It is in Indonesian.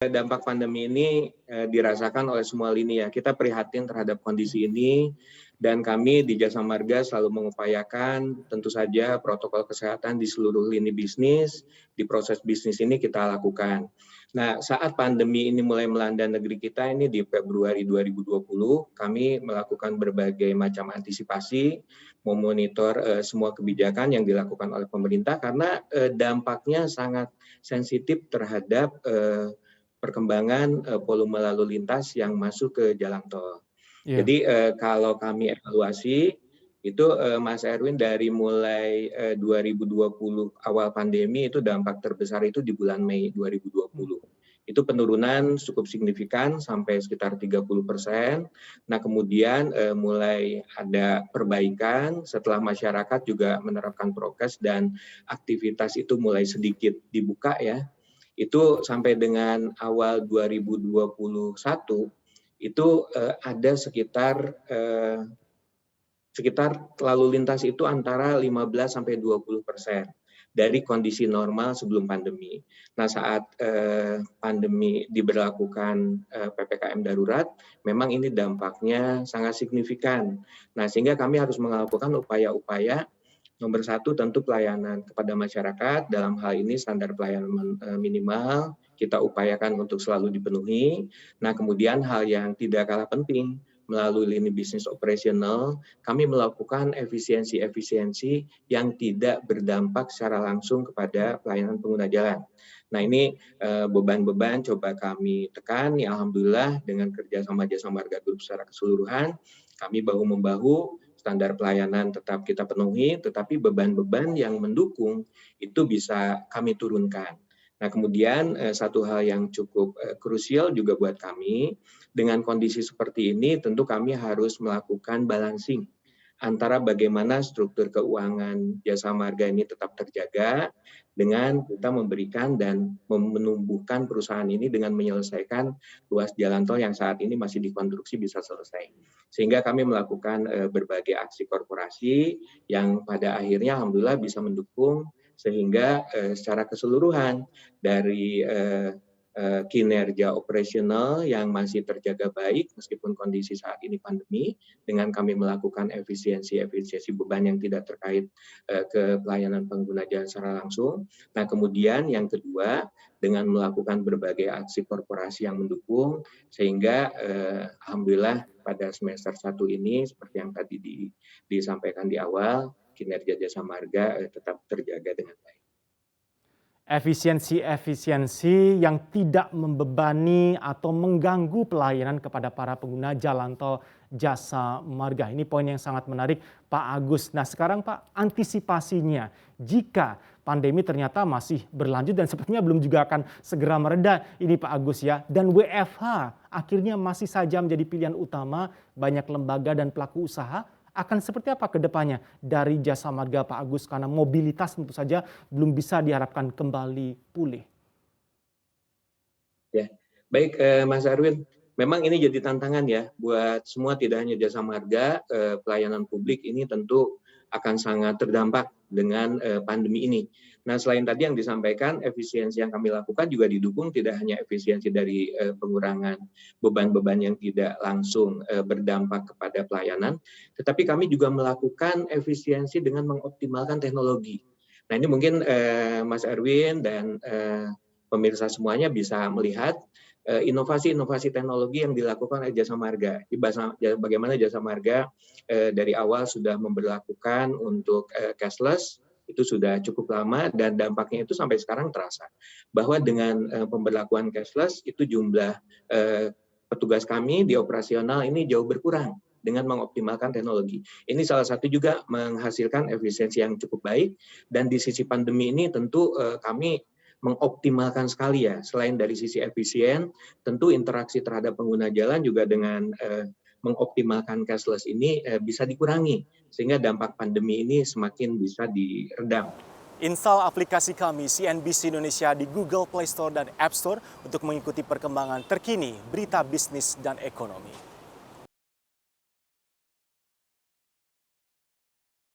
Dampak pandemi ini dirasakan oleh semua lini ya. Kita prihatin terhadap kondisi ini dan kami di Jasa Marga selalu mengupayakan tentu saja protokol kesehatan di seluruh lini bisnis, di proses bisnis ini kita lakukan. Nah, saat pandemi ini mulai melanda negeri kita ini di Februari 2020, kami melakukan berbagai macam antisipasi, memonitor semua kebijakan yang dilakukan oleh pemerintah karena dampaknya sangat sensitif terhadap perkembangan volume lalu lintas yang masuk ke jalan tol. Iya. Jadi kalau kami evaluasi itu Mas Erwin dari mulai 2020 awal pandemi itu dampak terbesar itu di bulan Mei 2020. Itu penurunan cukup signifikan sampai sekitar 30%. Nah kemudian mulai ada perbaikan setelah masyarakat juga menerapkan prokes dan aktivitas itu mulai sedikit dibuka ya. Itu sampai dengan awal 2021 itu ada sekitar lalu lintas itu antara 15 sampai 20% dari kondisi normal sebelum pandemi. Nah, saat pandemi diberlakukan PPKM darurat, memang ini dampaknya sangat signifikan. Nah, sehingga kami harus melakukan upaya-upaya. Nomor satu tentu pelayanan kepada masyarakat, dalam hal ini standar pelayanan minimal kita upayakan untuk selalu dipenuhi. Nah kemudian hal yang tidak kalah penting, melalui lini bisnis operasional, kami melakukan efisiensi-efisiensi yang tidak berdampak secara langsung kepada pelayanan pengguna jalan. Nah ini beban-beban coba kami tekan, ya alhamdulillah dengan kerjasama Jasa Marga Group secara keseluruhan, kami bahu-membahu, standar pelayanan tetap kita penuhi, tetapi beban-beban yang mendukung itu bisa kami turunkan. Nah kemudian satu hal yang cukup krusial juga buat kami, dengan kondisi seperti ini tentu kami harus melakukan balancing antara bagaimana struktur keuangan Jasa Marga ini tetap terjaga dengan kita memberikan dan menumbuhkan perusahaan ini dengan menyelesaikan ruas jalan tol yang saat ini masih dikonstruksi bisa selesai. Sehingga kami melakukan berbagai aksi korporasi yang pada akhirnya alhamdulillah bisa mendukung sehingga secara keseluruhan dari kinerja operasional yang masih terjaga baik meskipun kondisi saat ini pandemi, dengan kami melakukan efisiensi beban yang tidak terkait ke pelayanan pengguna jalan secara langsung. Nah kemudian yang kedua, dengan melakukan berbagai aksi korporasi yang mendukung, sehingga alhamdulillah pada semester 1 ini seperti yang tadi disampaikan di awal, kinerja Jasa Marga tetap terjaga dengan baik. Efisiensi yang tidak membebani atau mengganggu pelayanan kepada para pengguna jalan tol Jasa Marga. Ini poin yang sangat menarik Pak Agus. Nah sekarang Pak, antisipasinya jika pandemi ternyata masih berlanjut dan sepertinya belum juga akan segera mereda ini Pak Agus ya. Dan WFH akhirnya masih saja menjadi pilihan utama banyak lembaga dan pelaku usaha. Akan seperti apa ke depannya dari Jasa Marga Pak Agus karena mobilitas tentu saja belum bisa diharapkan kembali pulih. Ya, baik Mas Arwin, memang ini jadi tantangan ya buat semua tidak hanya Jasa Marga, pelayanan publik ini tentu akan sangat terdampak dengan pandemi ini. Nah selain tadi yang disampaikan, efisiensi yang kami lakukan juga didukung tidak hanya efisiensi dari pengurangan beban-beban yang tidak langsung berdampak kepada pelayanan, tetapi kami juga melakukan efisiensi dengan mengoptimalkan teknologi. Nah ini mungkin Mas Erwin dan pemirsa semuanya bisa melihat inovasi-inovasi teknologi yang dilakukan oleh Jasa Marga. Bagaimana Jasa Marga dari awal sudah memberlakukan untuk cashless, itu sudah cukup lama dan dampaknya itu sampai sekarang terasa. Bahwa dengan pemberlakuan cashless itu jumlah petugas kami di operasional ini jauh berkurang dengan mengoptimalkan teknologi. Ini salah satu juga menghasilkan efisiensi yang cukup baik dan di sisi pandemi ini tentu kami mengoptimalkan sekali ya, selain dari sisi efisien, tentu interaksi terhadap pengguna jalan juga dengan mengoptimalkan cashless ini bisa dikurangi, sehingga dampak pandemi ini semakin bisa diredam. Install aplikasi kami CNBC Indonesia di Google Play Store dan App Store untuk mengikuti perkembangan terkini berita bisnis dan ekonomi.